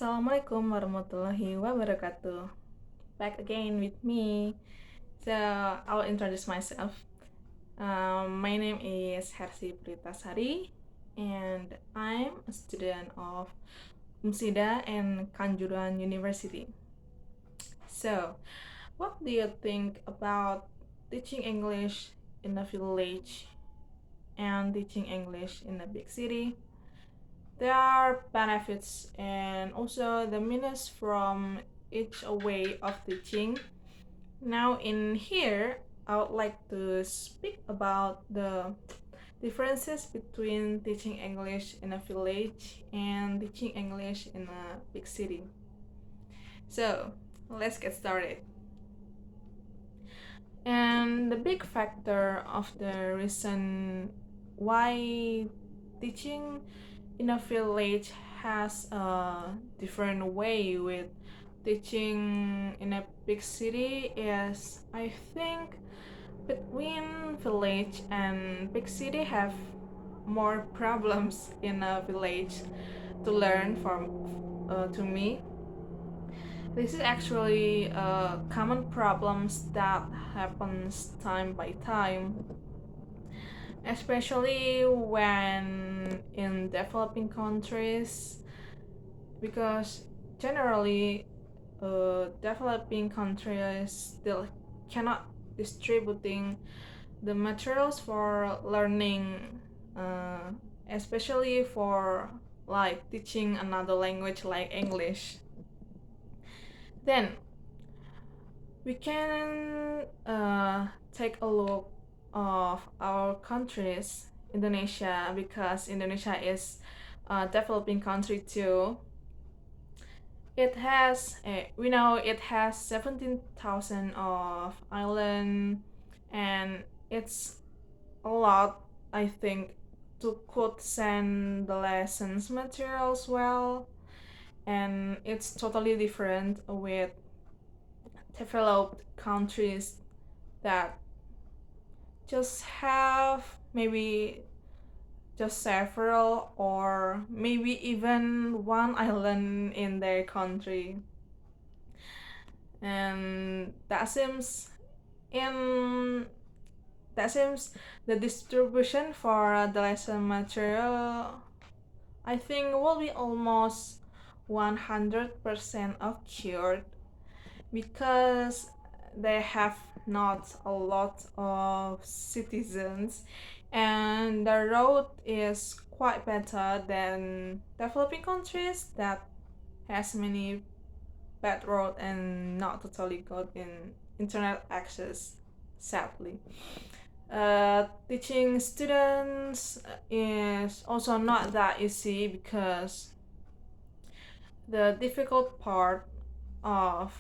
Assalamualaikum warahmatullahi wabarakatuh. Back again with me. So I'll introduce myself. My name is Hersi Pritasari, and I'm a student of UMSIDA and Kanjuruhan University. So, what do you think about teaching English in a village and teaching English in a big city? There are benefits and also the minus from each way of teaching. Now, in here, I would like to speak about the differences between teaching English in a village and teaching English in a big city. So, let's get started. And the big factor of the reason why teaching in a village has a different way with teaching in a big city is, I think, between village and big city have more problems in a village to learn from to me. This is actually common problems that happens time by time, especially when in developing countries, because generally developing countries still cannot distributing the materials for learning, uh, especially for like teaching another language like English. Then we can take a look of our countries, Indonesia, because Indonesia is a developing country too. It has we know it has 17,000 of island, and it's a lot, I think, to could send the lessons materials well, and it's totally different with developed countries that just have maybe just several or maybe even one island in their country. And in that seems the distribution for the lesson material, I think, will be almost 100% occurred, because they have not a lot of citizens, and the road is quite better than developing countries that has many bad road and not totally good in internet access, sadly. Teaching students is also not that easy, because the difficult part of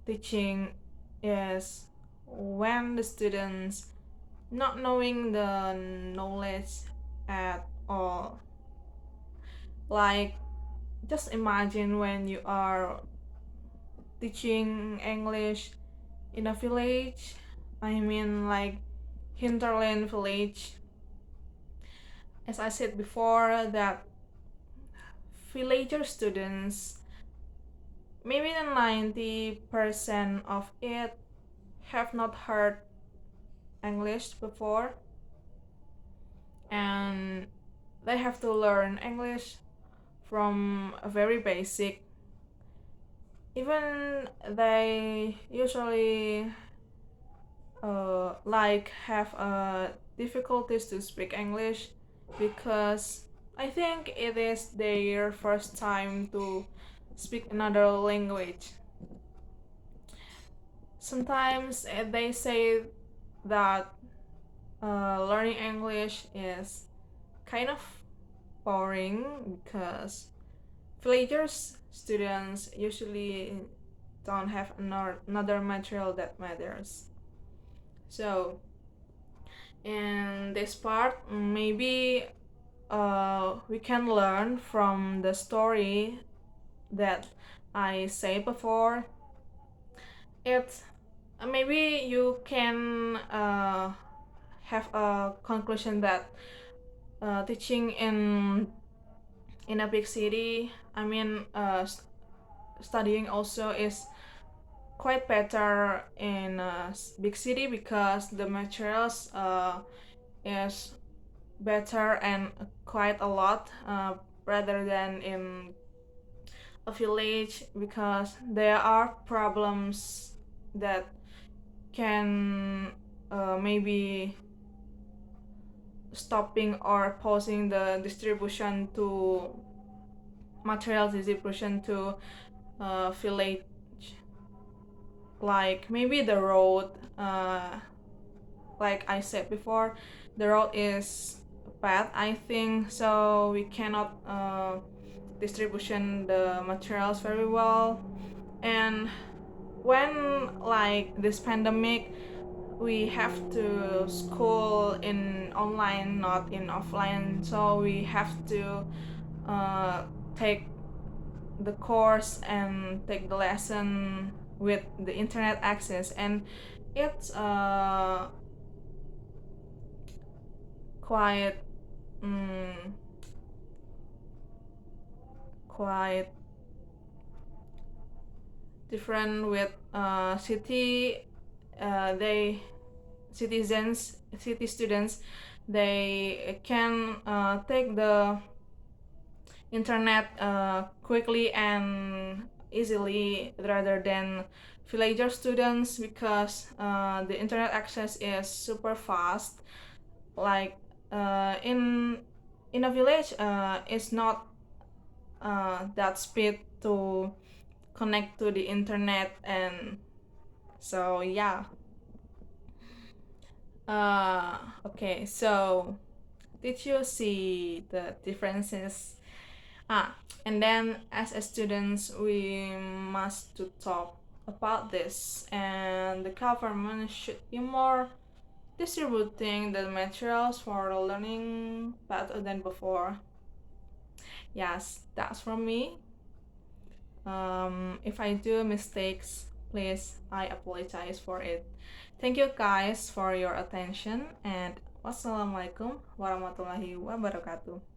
teaching is when the students not knowing the knowledge at all. Like, just imagine when you are teaching English in a village, I mean like hinterland village. As I said before, that villager students, maybe the 90% of it have not heard English before, and they have to learn English from a very basic. Even they usually like have difficulties to speak English, because I think it is their first time to speak another language. Sometimes they say that learning English is kind of boring, because villagers students usually don't have another material that matters. So in this part, maybe we can learn from the story that I say before. It maybe you can have a conclusion that teaching in in a big city, studying also is quite better in a big city because the materials is better and quite a lot rather than in a village, because there are problems that can maybe stopping or pausing the distribution to materials distribution to village, like maybe the road, like I said before, the road is bad, I think, so we cannot distribution the materials very well. And when like this pandemic, we have to school in online, not in offline, so we have to uh, take the course and take the lesson with the internet access, and it's quite mm, quite different with they city students, they can take the internet quickly and easily rather than villager students, because the internet access is super fast. Like in a village, it's not that speed to connect to the internet, and so yeah. Okay, so did you see the differences? And then as a students, we must to talk about this, and the government should be more distributing the materials for learning better than before. Yes, that's from me. If I do mistakes, please, I apologize for it. Thank you guys for your attention, and wassalamualaikum warahmatullahi wabarakatuh.